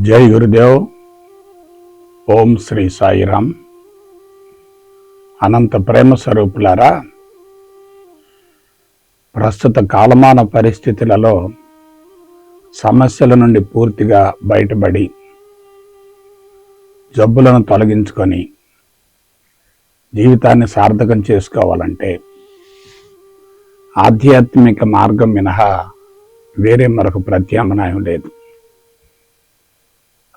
జై గురుదేవ్. ఓం శ్రీ సాయిరామ్. అనంత ప్రేమ స్వరూపులారా, ప్రస్తుత కాలమాన పరిస్థితులలో సమస్యల నుండి పూర్తిగా బయటపడి జబ్బులను తొలగించుకొని జీవితాన్ని సార్థకం చేసుకోవాలంటే ఆధ్యాత్మిక మార్గం మినహా వేరే మరొక ప్రత్యామ్నాయం లేదు.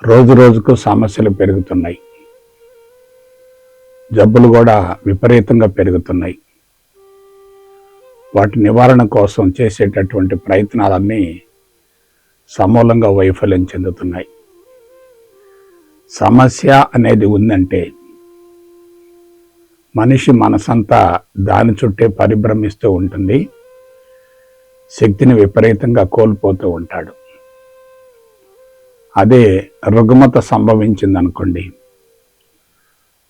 రోజు రోజుకు సమస్యలు పెరుగుతున్నాయి, జబ్బులు కూడా విపరీతంగా పెరుగుతున్నాయి. వాటి నివారణ కోసం చేసేటటువంటి ప్రయత్నాలన్నీ సమూలంగా వైఫల్యం చెందుతున్నాయి. సమస్య అనేది ఉందంటే మనిషి మనసంతా దాని చుట్టే పరిభ్రమిస్తూ ఉంటుంది, శక్తిని విపరీతంగా కోల్పోతూ ఉంటాడు. అదే రుగ్మత సంభవించిందనుకోండి,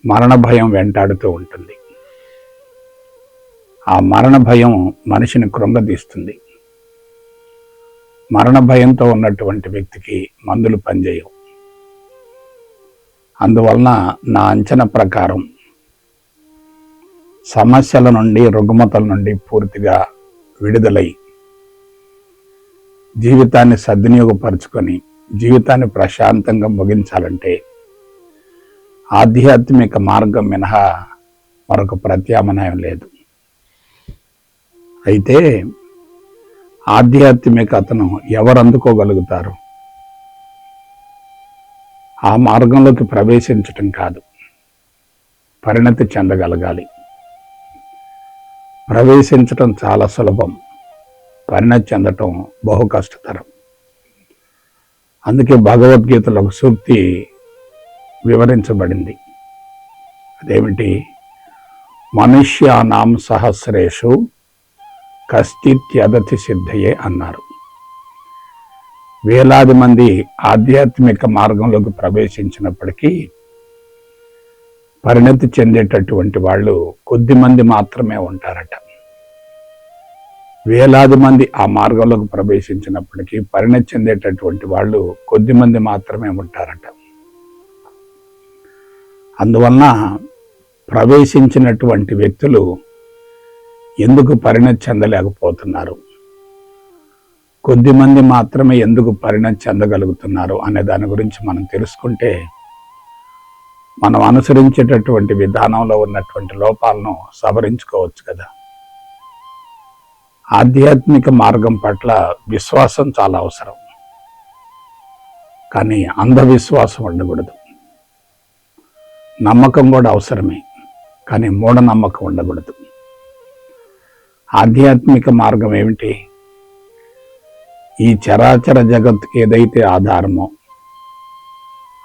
మరణ భయం వెంటాడుతూ ఉంటుంది. ఆ మరణ భయం మనిషిని కృంగదీస్తుంది. మరణ భయంతో ఉన్నటువంటి వ్యక్తికి మందులు పనిచేయవు. అందువలన నా అంచనా ప్రకారం సమస్యల నుండి, రుగ్మతల నుండి పూర్తిగా విడుదలై జీవితాన్ని సద్వినియోగపరుచుకొని జీవితాన్ని ప్రశాంతంగా ముగించాలంటే ఆధ్యాత్మిక మార్గం మినహా మరొక ప్రత్యామ్నాయం లేదు. అయితే ఆధ్యాత్మికతను ఎవరు అందుకోగలుగుతారు? ఆ మార్గంలోకి ప్రవేశించటం కాదు, పరిణతి చెందగలగాలి. ప్రవేశించటం చాలా సులభం, పరిణతి చెందటం బహు కష్టతరం. అందుకే భగవద్గీతలో ఒక సూక్తి వివరించబడింది. అదేమిటి? మనుష్యానాం సహస్రేషు కశ్చిత్యదతి సిద్ధయే అన్నారు. వేలాది మంది ఆధ్యాత్మిక మార్గంలోకి ప్రవేశించినప్పటికీ పరిణతి చెందేటటువంటి వాళ్ళు కొద్ది మంది మాత్రమే ఉంటారట. వేలాది మంది ఆ మార్గంలోకి ప్రవేశించినప్పటికీ పరిణతి చెందేటటువంటి వాళ్ళు కొద్ది మంది మాత్రమే ఉంటారట. అందువలన ప్రవేశించినటువంటి వ్యక్తులు ఎందుకు పరిణతి చెందలేకపోతున్నారు, కొద్ది మంది మాత్రమే ఎందుకు పరిణతి చెందగలుగుతున్నారు అనే దాని గురించి మనం తెలుసుకుంటే మనం అనుసరించేటటువంటి విధానంలో ఉన్నటువంటి లోపాలను సవరించుకోవచ్చు కదా. ఆధ్యాత్మిక మార్గం పట్ల విశ్వాసం చాలా అవసరం, కానీ అంధవిశ్వాసం ఉండకూడదు. నమ్మకం కూడా అవసరమే, కానీ మూఢనమ్మకం ఉండకూడదు. ఆధ్యాత్మిక మార్గం ఏమిటి? ఈ చరాచర జగత్తుకి ఏదైతే ఆధారమో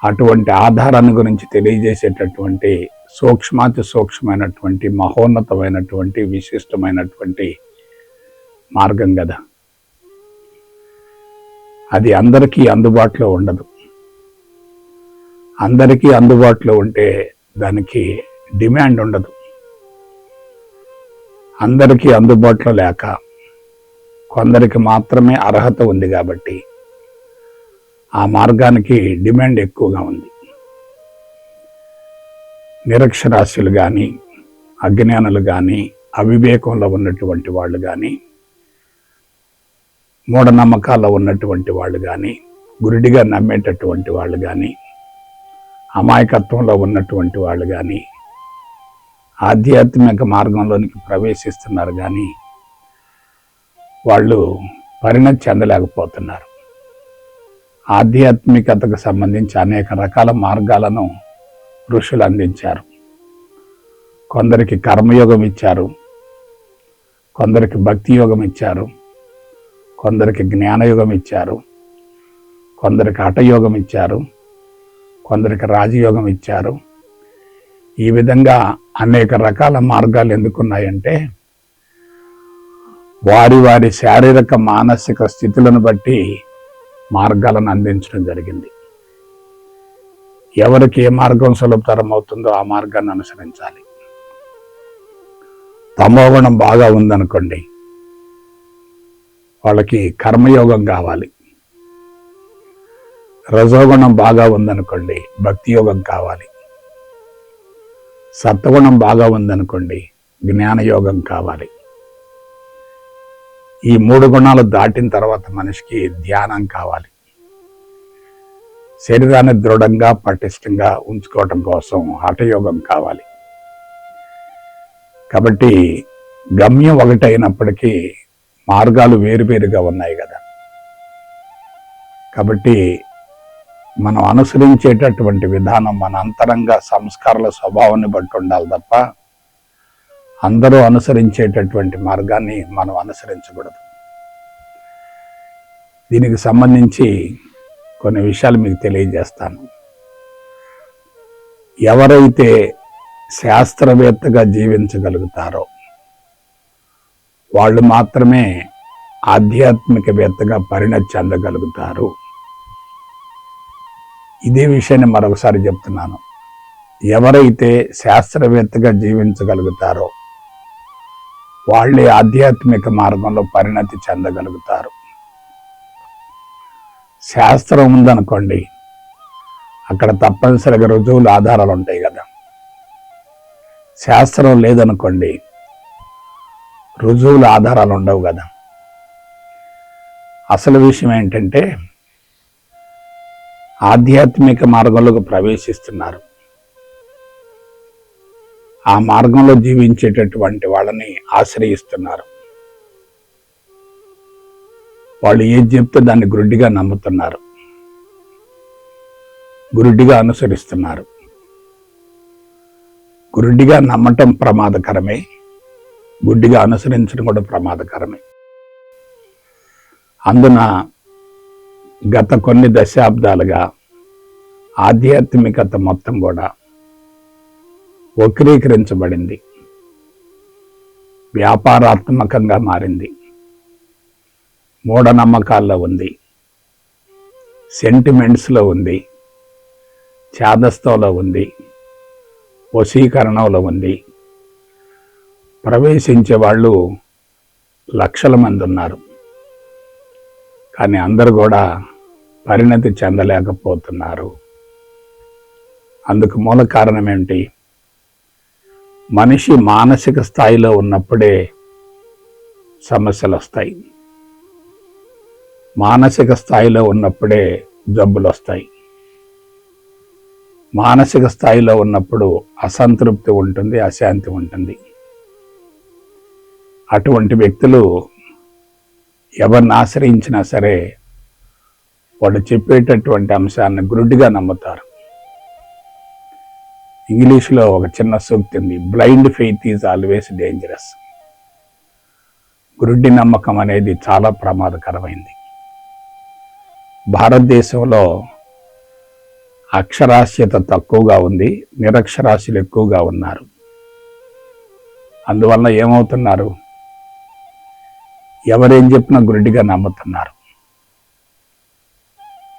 అటువంటి ఆధారాన్ని గురించి తెలియజేసేటటువంటి సూక్ష్మాతి సూక్ష్మమైనటువంటి మహోన్నతమైనటువంటి విశిష్టమైనటువంటి మార్గం కదా. అది అందరికీ అందుబాటులో ఉండదు. అందరికీ అందుబాటులో ఉంటే దానికి డిమాండ్ ఉండదు. అందరికీ అందుబాటులో లేక కొందరికి మాత్రమే అర్హత ఉంది కాబట్టి ఆ మార్గానికి డిమాండ్ ఎక్కువగా ఉంది. నిరక్షరాస్యులు కానీ, అజ్ఞానులు కానీ, అవివేకంలో ఉన్నటువంటి వాళ్ళు కానీ, మూఢనమ్మకాల్లో ఉన్నటువంటి వాళ్ళు కానీ, గురుడిగా నమ్మేటటువంటి వాళ్ళు కానీ, అమాయకత్వంలో ఉన్నటువంటి వాళ్ళు కానీ ఆధ్యాత్మిక మార్గంలోనికి ప్రవేశిస్తున్నారు, కానీ వాళ్ళు పరిణతి చెందలేకపోతున్నారు. ఆధ్యాత్మికతకు సంబంధించి అనేక రకాల మార్గాలను ఋషులు అందించారు. కొందరికి కర్మయోగం ఇచ్చారు, కొందరికి భక్తి యోగం ఇచ్చారు, కొందరికి జ్ఞానయోగం ఇచ్చారు, కొందరికి హఠయోగం ఇచ్చారు, కొందరికి రాజయోగం ఇచ్చారు. ఈ విధంగా అనేక రకాల మార్గాలు ఎందుకున్నాయంటే వారి వారి శారీరక మానసిక స్థితులను బట్టి మార్గాలను అందించడం జరిగింది. ఎవరికి ఏ మార్గం సులభతరం అవుతుందో ఆ మార్గాన్ని అనుసరించాలి. తమోగుణం బాగా ఉందనుకోండి, వాళ్ళకి కర్మయోగం కావాలి. రజోగుణం బాగా ఉందనుకోండి, భక్తి యోగం కావాలి. సత్వగుణం బాగా ఉందనుకోండి, జ్ఞానయోగం కావాలి. ఈ 3 గుణాలు దాటిన తర్వాత మనిషికి ధ్యానం కావాలి. శరీరాన్ని దృఢంగా పటిష్టంగా ఉంచుకోవటం కోసం హఠయోగం కావాలి. కాబట్టి గమ్యం ఒకటైనప్పటికీ మార్గాలు వేరువేరుగా ఉన్నాయి కదా. కాబట్టి మనం అనుసరించేటటువంటి విధానం మన అంతరంగ సంస్కారాల స్వభావాన్ని బట్టి ఉండాలి తప్ప అందరూ అనుసరించేటటువంటి మార్గాన్ని మనం అనుసరించకూడదు. దీనికి సంబంధించి కొన్ని విషయాలు మీకు తెలియజేస్తాను. ఎవరైతే శాస్త్రవేత్తగా జీవించగలుగుతారో వాళ్ళు మాత్రమే ఆధ్యాత్మికవేత్తగా పరిణతి చెందగలుగుతారు. ఇదే విషయాన్ని మరొకసారి చెప్తున్నాను. ఎవరైతే శాస్త్రవేత్తగా జీవించగలుగుతారో వాళ్ళే ఆధ్యాత్మిక మార్గంలో పరిణతి చెందగలుగుతారు. శాస్త్రం ఉందనుకోండి, అక్కడ తప్పనిసరిగా రుజువులు ఆధారాలు ఉంటాయి కదా. శాస్త్రం లేదనుకోండి, రుజువుల ఆధారాలు ఉండవు కదా. అసలు విషయం ఏంటంటే ఆధ్యాత్మిక మార్గంలోకి ప్రవేశిస్తున్నారు. ఆ మార్గంలో జీవించేటటువంటి వాళ్ళని ఆశ్రయిస్తున్నారు. వాళ్ళు ఏది చెప్తే దాన్ని గుడ్డిగా నమ్ముతున్నారు, గుడ్డిగా అనుసరిస్తున్నారు. గుడ్డిగా నమ్మటం ప్రమాదకరమే, గుడ్డిగా అనుసరించడం కూడా ప్రమాదకరమే. అందున గత కొన్ని దశాబ్దాలుగా ఆధ్యాత్మికత మొత్తం కూడా వక్రీకరించబడింది, వ్యాపారాత్మకంగా మారింది, మూఢనమ్మకాల్లో ఉంది, సెంటిమెంట్స్లో ఉంది, ఛాదస్థంలో ఉంది, వశీకరణంలో ఉంది. ప్రవేశించే వాళ్ళు లక్షల మంది ఉన్నారు, కానీ అందరూ కూడా పరిణతి చెందలేకపోతున్నారు. అందుకు మూల కారణం ఏంటి? మనిషి మానసిక స్థాయిలో ఉన్నప్పుడే సమస్యలు వస్తాయి, మానసిక స్థాయిలో ఉన్నప్పుడే జబ్బులు వస్తాయి. మానసిక స్థాయిలో ఉన్నప్పుడు అసంతృప్తి ఉంటుంది, అశాంతి ఉంటుంది. అటువంటి వ్యక్తులు ఎవరిని ఆశ్రయించినా సరే వాళ్ళు చెప్పేటటువంటి అంశాన్ని గుడ్డిగా నమ్ముతారు. ఇంగ్లీష్లో ఒక చిన్న సూక్తి ఉంది, blind faith is always dangerous. గుడ్డి నమ్మకం అనేది చాలా ప్రమాదకరమైంది. భారతదేశంలో అక్షరాస్యత తక్కువగా ఉంది, నిరక్షరాస్యులు ఎక్కువగా ఉన్నారు. అందువల్ల ఏమవుతున్నారు? ఎవరేం చెప్పినా గుడ్డిగా నమ్ముతున్నారు.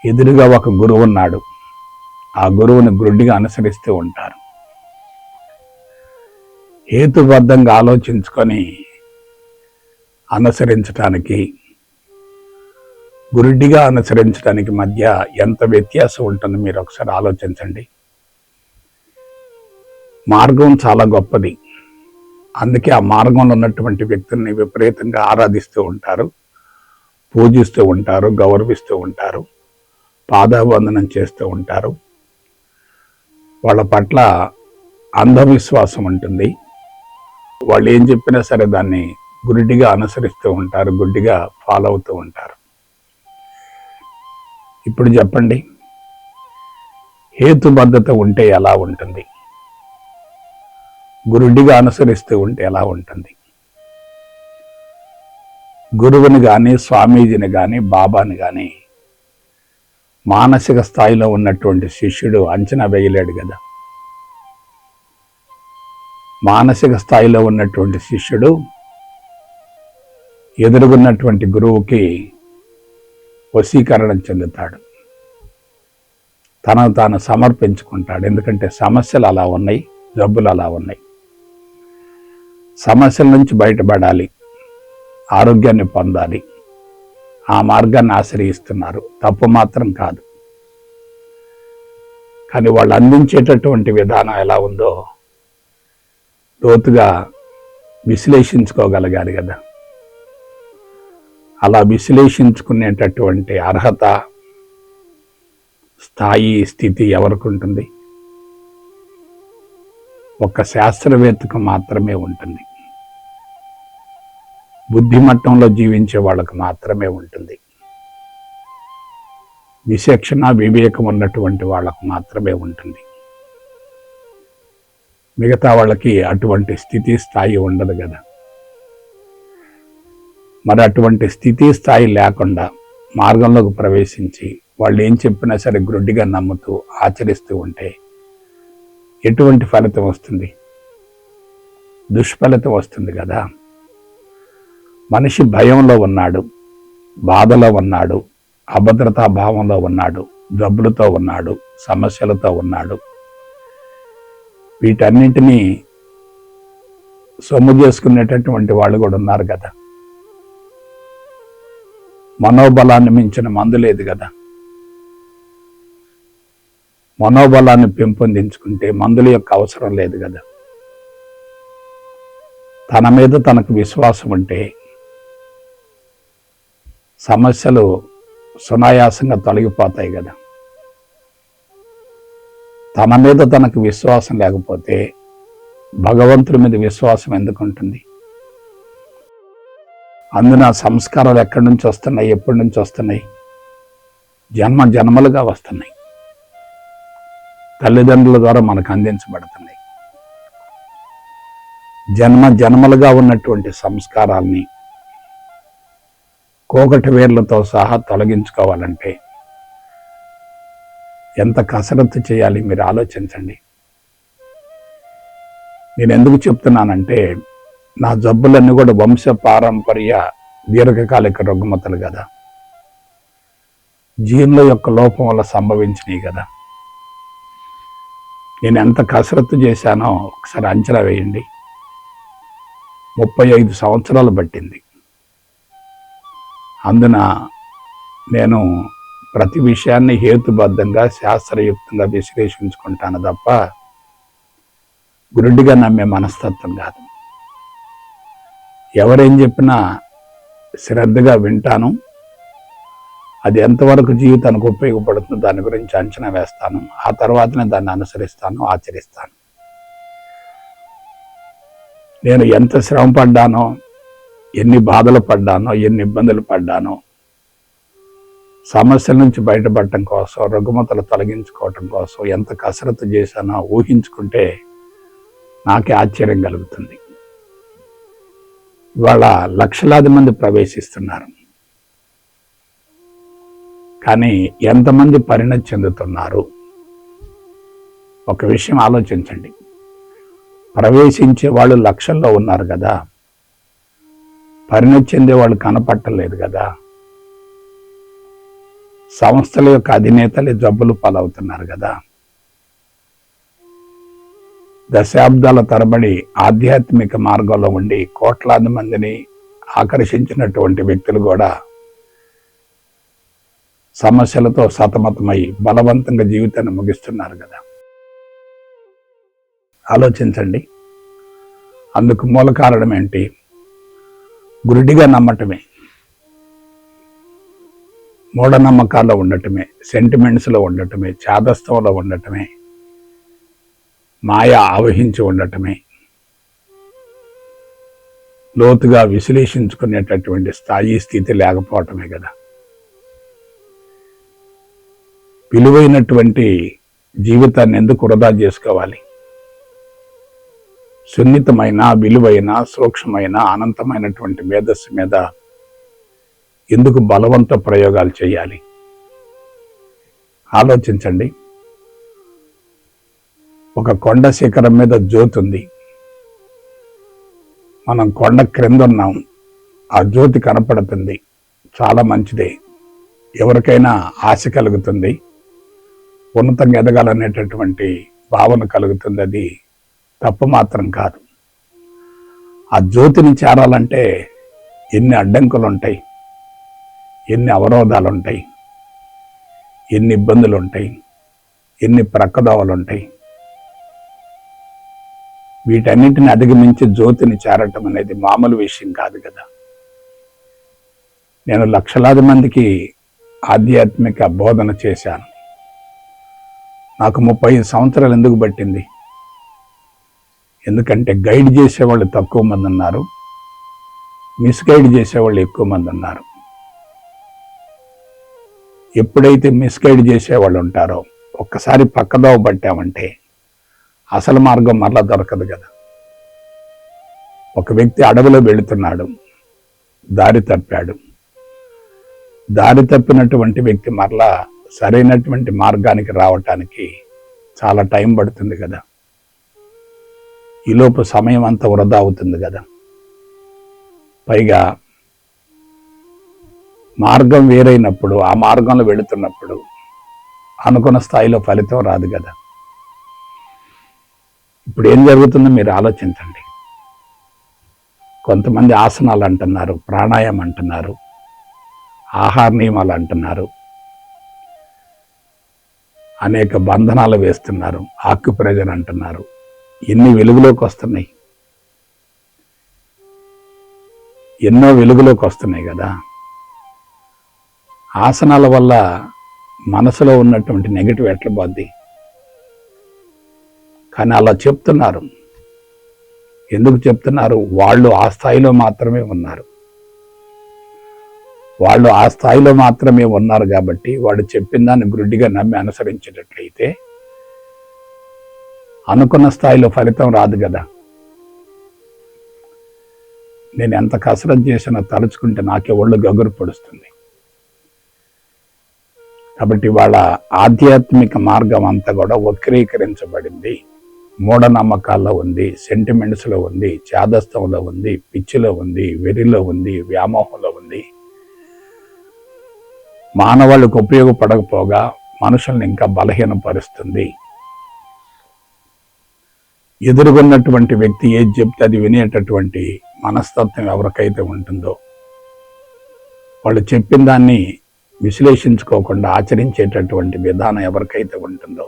ఎదురుగా ఒక గురువు ఉన్నాడు, ఆ గురువుని గుడ్డిగా అనుసరిస్తూ ఉంటారు. హేతుబద్ధంగా ఆలోచించుకొని అనుసరించటానికి, గుడ్డిగా అనుసరించడానికి మధ్య ఎంత వ్యత్యాసం ఉంటుందో మీరు ఒకసారి ఆలోచించండి. మార్గం చాలా గొప్పది, అందుకే ఆ మార్గంలో ఉన్నటువంటి వ్యక్తుల్ని విపరీతంగా ఆరాధిస్తూ ఉంటారు, పూజిస్తూ ఉంటారు, గౌరవిస్తూ ఉంటారు, పాదావందనం చేస్తూ ఉంటారు. వాళ్ళ పట్ల అంధవిశ్వాసం ఉంటుంది. వాళ్ళు ఏం చెప్పినా సరే దాన్ని గుడ్డిగా అనుసరిస్తూ ఉంటారు, గుడ్డిగా ఫాలో అవుతూ ఉంటారు. ఇప్పుడు చెప్పండి, హేతుబద్ధత ఉంటే ఎలా ఉంటుంది? గురుడిగా అనుసరిస్తూ ఉంటే ఎలా ఉంటుంది? గురువుని కానీ, స్వామీజీని కానీ, బాబాని కానీ మానసిక స్థాయిలో ఉన్నటువంటి శిష్యుడు అంచనా వేయలేడు కదా. మానసిక స్థాయిలో ఉన్నటువంటి శిష్యుడు ఎదురుగున్నటువంటి గురువుకి వశీకరణం చెందుతాడు, తనను తాను సమర్పించుకుంటాడు. ఎందుకంటే సమస్యలు అలా ఉన్నాయి, జబ్బులు అలా ఉన్నాయి. సమస్యల నుంచి బయటపడాలి, ఆరోగ్యాన్ని పొందాలి, ఆ మార్గాన్ని ఆశ్రయిస్తున్నారు. తప్పు మాత్రం కాదు. కానీ వాళ్ళు అందించేటటువంటి విధానం ఎలా ఉందో లోతుగా విశ్లేషించుకోగలగాలి కదా. అలా విశ్లేషించుకునేటటువంటి అర్హత, స్థాయి, స్థితి ఎవరికి ఉంటుంది? ఒక్క శాస్త్రవేత్తకు మాత్రమే ఉంటుంది. బుద్ధిమట్టంలో జీవించే వాళ్ళకు మాత్రమే ఉంటుంది. విచక్షణ, వివేకం ఉన్నటువంటి వాళ్ళకు మాత్రమే ఉంటుంది. మిగతా వాళ్ళకి అటువంటి స్థితి, స్థాయి ఉండదు కదా. మరి అటువంటి స్థితి, స్థాయి లేకుండా మార్గంలోకి ప్రవేశించి వాళ్ళు ఏం చెప్పినా సరే గ్రుడ్డిగా నమ్ముతూ ఆచరిస్తూ ఉంటే ఎటువంటి ఫలితం వస్తుంది? దుష్ఫలితం వస్తుంది కదా. మనిషి భయంలో ఉన్నాడు, బాధలో ఉన్నాడు, అభద్రతా భావంలో ఉన్నాడు, జబ్బులతో ఉన్నాడు, సమస్యలతో ఉన్నాడు. వీటన్నింటినీ సొమ్ము చేసుకునేటటువంటి వాళ్ళు కూడా ఉన్నారు కదా. మనోబలాన్ని మించిన మందు లేదు కదా. మనోబలాన్ని పెంపొందించుకుంటే మందుల యొక్క అవసరం లేదు కదా. తన మీద తనకు విశ్వాసం ఉంటే సమస్యలు సునాయాసంగా తొలగిపోతాయి కదా. తన మీద తనకు విశ్వాసం లేకపోతే భగవంతుడి మీద విశ్వాసం ఎందుకు ఉంటుంది? అందున సంస్కారాలు ఎక్కడి నుంచి వస్తున్నాయి, ఎప్పటి నుంచి వస్తున్నాయి? జన్మ జన్మలుగా వస్తున్నాయి. తల్లిదండ్రుల ద్వారా మనకు అందించబడుతున్నాయి. జన్మ జన్మలుగా ఉన్నటువంటి సంస్కారాల్ని కోకటి వేర్లతో సహా తొలగించుకోవాలంటే ఎంత కసరత్తు చేయాలి మీరు ఆలోచించండి. నేను ఎందుకు చెప్తున్నానంటే నా జబ్బులన్నీ కూడా వంశ పారంపర్య దీర్ఘకాలిక రుగ్మతలు కదా, జీన్ల యొక్క లోపం వల్ల సంభవించినాయి కదా. నేను ఎంత కసరత్తు చేశానో ఒకసారి అంచనా వేయండి. 35 సంవత్సరాలు పట్టింది. అందున నేను ప్రతి విషయాన్ని హేతుబద్ధంగా, శాస్త్రయుక్తంగా విశ్లేషించుకుంటాను తప్ప గురుడిగా నమ్మే మనస్తత్వం కాదు. ఎవరేం చెప్పినా శ్రద్ధగా వింటాను. అది ఎంతవరకు జీవితానికి ఉపయోగపడుతుందో దాని గురించి అంచనా వేస్తాను. ఆ తర్వాతనే దాన్ని అనుసరిస్తాను, ఆచరిస్తాను. నేను ఎంత శ్రమ పడ్డానో, ఎన్ని బాధలు పడ్డానో, ఎన్ని ఇబ్బందులు పడ్డానో, సమస్యల నుంచి బయటపడటం కోసం, రుగ్మతలు తొలగించుకోవటం కోసం ఎంత కసరత్తు చేశానో ఊహించుకుంటే నాకే ఆశ్చర్యం కలుగుతుంది. ఇవాళ లక్షలాది మంది ప్రవేశిస్తున్నారు, కానీ ఎంతమంది పరిణతి చెందుతున్నారు? ఒక విషయం ఆలోచించండి. ప్రవేశించే వాళ్ళు లక్షల్లో ఉన్నారు కదా, పరిణతి చెందే వాళ్ళు కనపట్టలేదు కదా. సంస్థల యొక్క అధినేతలే జబ్బులు పాలవుతున్నారు కదా. దశాబ్దాల తరబడి ఆధ్యాత్మిక మార్గంలో ఉండి కోట్లాది మందిని ఆకర్షించినటువంటి వ్యక్తులు కూడా సమస్యలతో సతమతమై బలవంతంగా జీవితాన్ని ముగిస్తున్నారు కదా. ఆలోచించండి. అందుకు మూల కారణం ఏంటి? గురుడిగా నమ్మటమే, మూఢనమ్మకాల్లో ఉండటమే, సెంటిమెంట్స్లో ఉండటమే, చాదస్తంలో ఉండటమే, మాయ ఆవహించి ఉండటమే, లోతుగా విశ్లేషించుకునేటటువంటి స్థాయి, స్థితి లేకపోవటమే కదా. విలువైనటువంటి జీవితాన్ని ఎందుకు వృధా చేసుకోవాలి? సున్నితమైన, విలువైన, సూక్ష్మమైన, అనంతమైనటువంటి మేధస్సు మీద ఎందుకు బలవంత ప్రయోగాలు చేయాలి? ఆలోచించండి. ఒక కొండ శిఖరం మీద జ్యోతి ఉంది, మనం కొండ క్రింద ఉన్నాం, ఆ జ్యోతి కనపడుతుంది, చాలా మంచిదే, ఎవరికైనా ఆశ కలుగుతుంది, ఉన్నతంగా ఎదగాలనేటటువంటి భావన కలుగుతుంది. అది తప్పు మాత్రం కాదు. ఆ జ్యోతిని చేరాలంటే ఎన్ని అడ్డంకులు ఉంటాయి, ఎన్ని అవరోధాలు ఉంటాయి, ఎన్ని ఇబ్బందులు ఉంటాయి, ఎన్ని ప్రక్కదోవలు ఉంటాయి. వీటన్నిటిని అధిగమించి జ్యోతిని చేరటం అనేది మామూలు విషయం కాదు కదా. నేను లక్షలాది మందికి ఆధ్యాత్మిక బోధన చేశాను. నాకు 35 సంవత్సరాలు ఎందుకు పట్టింది? ఎందుకంటే గైడ్ చేసేవాళ్ళు తక్కువ మంది ఉన్నారు, మిస్గైడ్ చేసేవాళ్ళు ఎక్కువ మంది ఉన్నారు. ఎప్పుడైతే మిస్గైడ్ చేసేవాళ్ళు ఉంటారో ఒక్కసారి పక్కదోవ పట్టామంటే అసలు మార్గం మరలా దొరకదు కదా. ఒక వ్యక్తి అడవిలో వెళుతున్నాడు, దారి తప్పాడు. దారి తప్పినటువంటి వ్యక్తి మరలా సరైనటువంటి మార్గానికి రావటానికి చాలా టైం పడుతుంది కదా. ఈలోపు సమయం అంతా వృధా అవుతుంది కదా. పైగా మార్గం వేరైనప్పుడు, ఆ మార్గంలో వెళుతున్నప్పుడు అనుకున్న స్థాయిలో ఫలితం రాదు కదా. ఇప్పుడు ఏం జరుగుతుందో మీరు ఆలోచించండి. కొంతమంది ఆసనాలు అంటున్నారు, ప్రాణాయామం అంటున్నారు, ఆహార నియమాలు అంటున్నారు, అనేక బంధనాలు వేస్తున్నారు, ఆక్యుప్రెషర్ అంటున్నారు. ఎన్ని వెలుగులోకి వస్తున్నాయి, ఎన్నో వెలుగులోకి వస్తున్నాయి కదా. ఆసనాల వల్ల మనసులో ఉన్నటువంటి నెగిటివ్ ఎట్లా పోద్ది? కానీ అలా చెప్తున్నారు. ఎందుకు చెప్తున్నారు? వాళ్ళు ఆ స్థాయిలో మాత్రమే ఉన్నారు. వాళ్ళు ఆ స్థాయిలో మాత్రమే ఉన్నారు కాబట్టి వాడు చెప్పిన దాన్ని గుడ్డిగా నమ్మి అనుసరించేటట్లయితే అనుకున్న స్థాయిలో ఫలితం రాదు కదా. నేను ఎంత కసరత్తు చేసినా తలుచుకుంటే నాకే ఒళ్ళు గగురు పొడుస్తుంది. కాబట్టి వాళ్ళ ఆధ్యాత్మిక మార్గం అంతా కూడా వక్రీకరించబడింది. మూఢనమ్మకాల్లో ఉంది, సెంటిమెంట్స్లో ఉంది, చాదస్తంలో ఉంది, పిచ్చిలో ఉంది, వెరిలో ఉంది, వ్యామోహంలో ఉంది. మానవాళ్ళకు ఉపయోగపడకపోగా మనుషుల్ని ఇంకా బలహీనపరుస్తుంది. ఎదురుగున్నటువంటి వ్యక్తి ఏది చెప్తే అది వినేటటువంటి మనస్తత్వం ఎవరికైతే ఉంటుందో, వాళ్ళు చెప్పిన దాన్ని విశ్లేషించుకోకుండా ఆచరించేటటువంటి విధానం ఎవరికైతే ఉంటుందో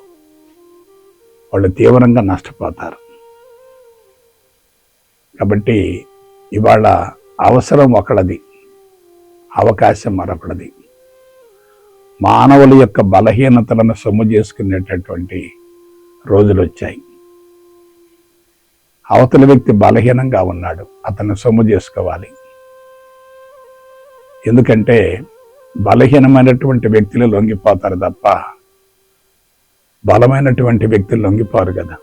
వాళ్ళు తీవ్రంగా నష్టపోతారు. కాబట్టి ఇవాళ అవసరం ఒకళ్ళది, అవకాశం మరొకటిది. మానవుల యొక్క బలహీనతలను సొమ్ము చేసుకునేటటువంటి రోజులు వచ్చాయి. అవతల వ్యక్తి బలహీనంగా ఉన్నాడు, అతను సొమ్ము చేసుకోవాలి. ఎందుకంటే బలహీనమైనటువంటి వ్యక్తులు లొంగిపోతారు తప్ప బలమైనటువంటి వ్యక్తులు లొంగిపోరు కదా.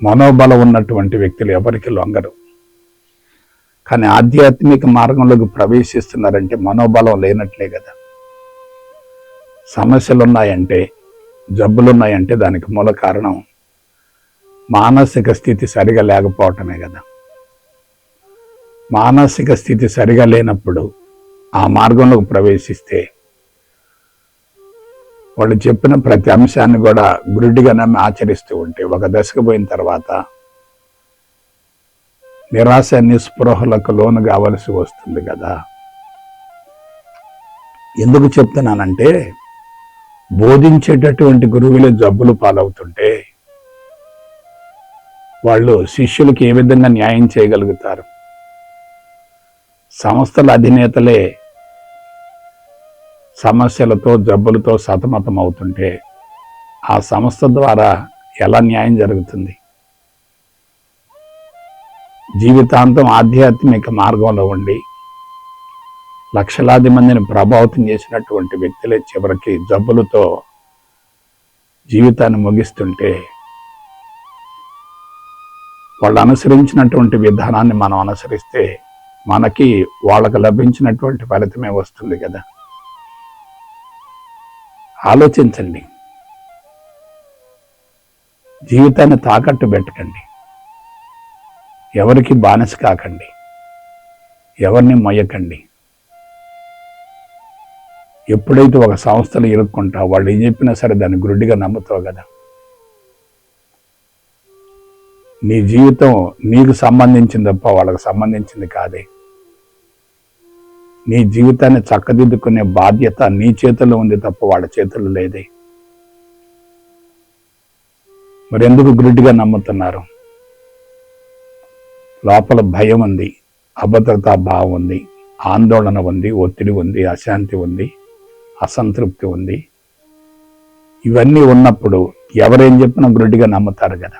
మనోబలం ఉన్నటువంటి వ్యక్తులు ఎవరికి లొంగరు. కానీ ఆధ్యాత్మిక మార్గంలోకి ప్రవేశిస్తున్నారంటే మనోబలం లేనట్లే కదా. సమస్యలు ఉన్నాయంటే, జబ్బులున్నాయంటే దానికి మూల కారణం మానసిక స్థితి సరిగా లేకపోవటమే కదా. మానసిక స్థితి సరిగా లేనప్పుడు ఆ మార్గంలోకి ప్రవేశిస్తే వాళ్ళు చెప్పిన ప్రతి అంశాన్ని కూడా గురుడిగా నమ్మి ఆచరిస్తూ ఉంటే ఒక దశకు పోయిన తర్వాత నిరాశ నిస్పృహలకు లోను కావలసి వస్తుంది కదా. ఎందుకు చెప్తున్నానంటే బోధించేటటువంటి గురువులే జబ్బులు పాలవుతుంటే వాళ్ళు శిష్యులకి ఏ విధంగా న్యాయం చేయగలుగుతారు? సంస్థల అధినేతలే సమస్యలతో జబ్బులతో సతమతం అవుతుంటే ఆ సంస్థ ద్వారా ఎలా న్యాయం జరుగుతుంది? జీవితాంతం ఆధ్యాత్మిక మార్గంలో ఉండి లక్షలాది మందిని ప్రభావితం చేసినటువంటి వ్యక్తులే చివరికి జబ్బులతో జీవితాన్ని ముగిస్తుంటే వాళ్ళు అనుసరించినటువంటి విధానాన్ని మనం అనుసరిస్తే మనకి వాళ్ళకు లభించినటువంటి ఫలితమే వస్తుంది కదా. ఆలోచించండి. జీవితాన్ని తాకట్టు పెట్టకండి, ఎవరికి బానిస కాకండి, ఎవరిని మొయ్యకండి. ఎప్పుడైతే ఒక సంస్థలు ఇరుక్కుంటావు, వాళ్ళు ఏం చెప్పినా సరే దాన్ని గుడ్డిగా నమ్ముతావు కదా. నీ జీవితం నీకు సంబంధించింది తప్ప వాళ్ళకు సంబంధించింది కాదే. నీ జీవితాన్ని చక్కదిద్దుకునే బాధ్యత నీ చేతుల్లో ఉంది తప్ప వాళ్ళ చేతుల్లో లేదే. మరి ఎందుకు గుడ్డిగా నమ్ముతున్నారు? లోపల భయం ఉంది, అభద్రతా భావం ఉంది, ఆందోళన ఉంది, ఒత్తిడి ఉంది, అశాంతి ఉంది, అసంతృప్తి ఉంది. ఇవన్నీ ఉన్నప్పుడు ఎవరేం చెప్పినా గుడ్డిగా నమ్ముతారు కదా.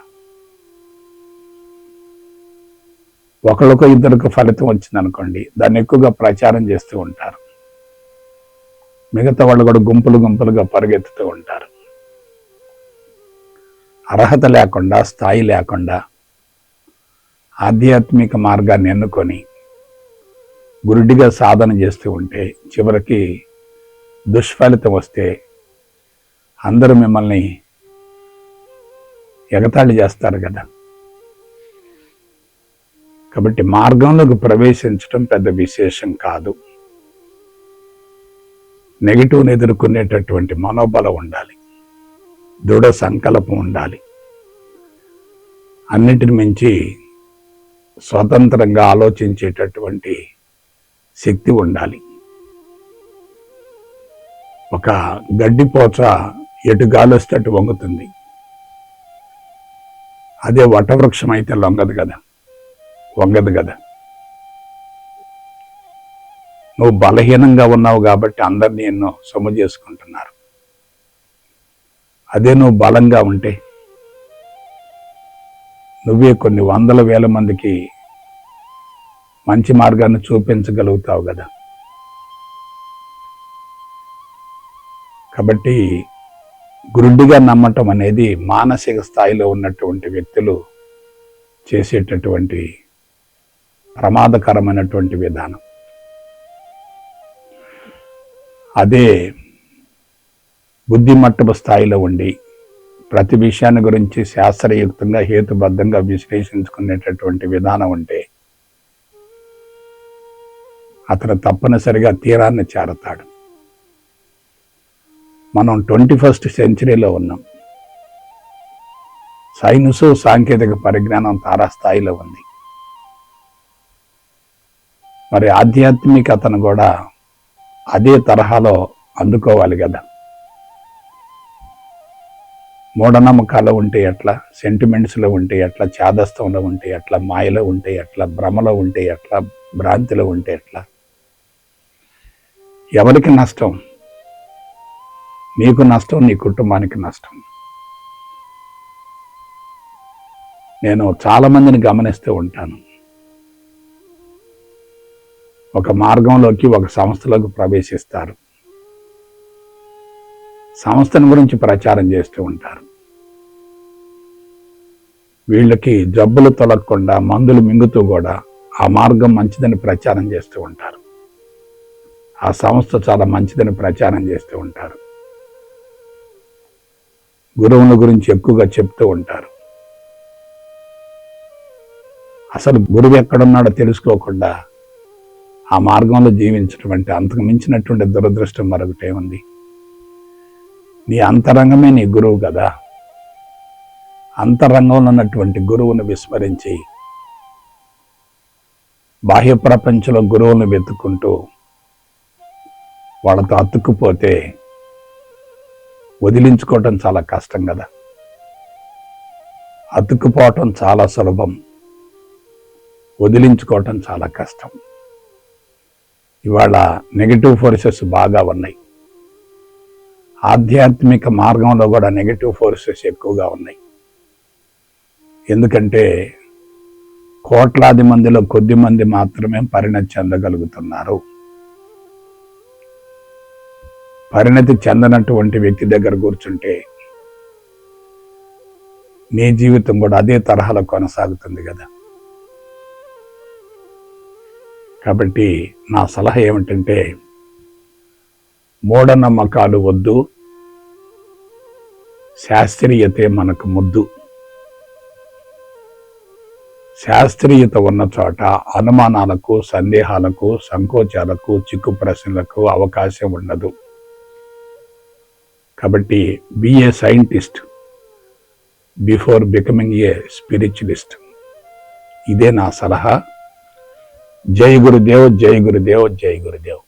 ఒకళ్ళకో ఇద్దరికి ఫలితం వచ్చిందనుకోండి, దాన్ని ఎక్కువగా ప్రచారం చేస్తూ ఉంటారు. మిగతా వాళ్ళు కూడా గుంపులు గుంపులుగా పరిగెత్తుతూ ఉంటారు. అర్హత లేకుండా, స్థాయి లేకుండా ఆధ్యాత్మిక మార్గాన్ని ఎన్నుకొని గురుడిగా సాధన చేస్తూ ఉంటే చివరికి దుష్ఫలితం వస్తే అందరూ మిమ్మల్ని ఎగతాళి చేస్తారు కదా. కాబట్టి మార్గంలోకి ప్రవేశించడం పెద్ద విశేషం కాదు. నెగిటివ్ని ఎదుర్కొనేటటువంటి మనోబలం ఉండాలి, దృఢ సంకల్పం ఉండాలి, అన్నిటిని మించి స్వతంత్రంగా ఆలోచించేటటువంటి శక్తి ఉండాలి. ఒక గడ్డిపోచ ఎటు గాలొస్తే అటు వంగుతుంది. అదే వటవృక్షం అయితే వంగదు కదా. నువ్వు బలహీనంగా ఉన్నావు కాబట్టి అందరినీ ఎన్నో సొమ్ము చేసుకుంటున్నారు. అదే నువ్వు బలంగా ఉంటే నువ్వే కొన్ని వందల వేల మందికి మంచి మార్గాన్ని చూపించగలుగుతావు కదా. కాబట్టి గురుడిగా నమ్మటం అనేది మానసిక స్థాయిలో ఉన్నటువంటి వ్యక్తులు చేసేటటువంటి ప్రమాదకరమైనటువంటి విధానం. అదే బుద్ధిమట్టపు స్థాయిలో ఉండి ప్రతి విషయాన్ని గురించి శాస్త్రయుక్తంగా హేతుబద్ధంగా విశ్లేషించుకునేటటువంటి విధానం ఉంటే అతను తప్పనిసరిగా తీరాన్ని చేరతాడు. మనం 21st సెంచరీలో ఉన్నాం. సైన్సు సాంకేతిక పరిజ్ఞానం తారాస్థాయిలో ఉంది. మరి ఆధ్యాత్మికతను కూడా అదే తరహాలో అందుకోవాలి కదా. మూఢనమ్మకాలు ఉంటే ఎట్లా, సెంటిమెంట్స్లో ఉంటే ఎట్లా, చాదస్తంలో ఉంటే ఎట్లా, మాయలో ఉంటే ఎట్లా, భ్రమలో ఉంటే ఎట్లా, భ్రాంతిలో ఉంటే ఎట్లా? ఎవరికి నష్టం? నీకు నష్టం, నీ కుటుంబానికి నష్టం. నేను చాలామందిని గమనిస్తూ ఉంటాను. ఒక మార్గంలోకి, ఒక సంస్థలోకి ప్రవేశిస్తారు. సంస్థను గురించి ప్రచారం చేస్తూ ఉంటారు. వీళ్ళకి జబ్బులు తొలగకుండా మందులు మింగుతూ కూడా ఆ మార్గం మంచిదని ప్రచారం చేస్తూ ఉంటారు. ఆ సంస్థ చాలా మంచిదని ప్రచారం చేస్తూ ఉంటారు. గురువుల గురించి ఎక్కువగా చెప్తూ ఉంటారు. అసలు గురువు ఎక్కడున్నాడో తెలుసుకోకుండా ఆ మార్గంలో జీవించడం అంటే అంతకు మించినటువంటి దురదృష్టం మరొకటి ఏముంది? నీ అంతరంగమే నీ గురువు కదా. అంతరంగంలో ఉన్నటువంటి గురువును విస్మరించి బాహ్య ప్రపంచంలో గురువులను వెతుక్కుంటూ వాళ్ళతో అతుక్కుపోతే వదిలించుకోవటం చాలా కష్టం కదా. అతుక్కుపోవటం చాలా సులభం, వదిలించుకోవటం చాలా కష్టం. ఇవాళ నెగిటివ్ ఫోర్సెస్ బాగా ఉన్నాయి. ఆధ్యాత్మిక మార్గంలో కూడా నెగిటివ్ ఫోర్సెస్ ఎక్కువగా ఉన్నాయి. ఎందుకంటే కోట్లాది మందిలో కొద్ది మంది మాత్రమే పరిణతి చెందగలుగుతున్నారు. పరిణతి చెందనటువంటి వ్యక్తి దగ్గర కూర్చుంటే నీ జీవితం కూడా అదే తరహాలో కొనసాగుతుంది కదా. కాబట్టి నా సలహా ఏమిటంటే, మూఢనమ్మకాలు వద్దు, శాస్త్రీయతే మనకు ముద్దు. శాస్త్రీయత ఉన్న చోట అనుమానాలకు, సందేహాలకు, సంకోచాలకు, చిక్కు ప్రశ్నలకు అవకాశం ఉండదు. కాబట్టి be a scientist before becoming a spiritualist. ఇదే నా సలహా. జై గురుదేవ్, జై గురుదేవ్, జై గురుదేవ్.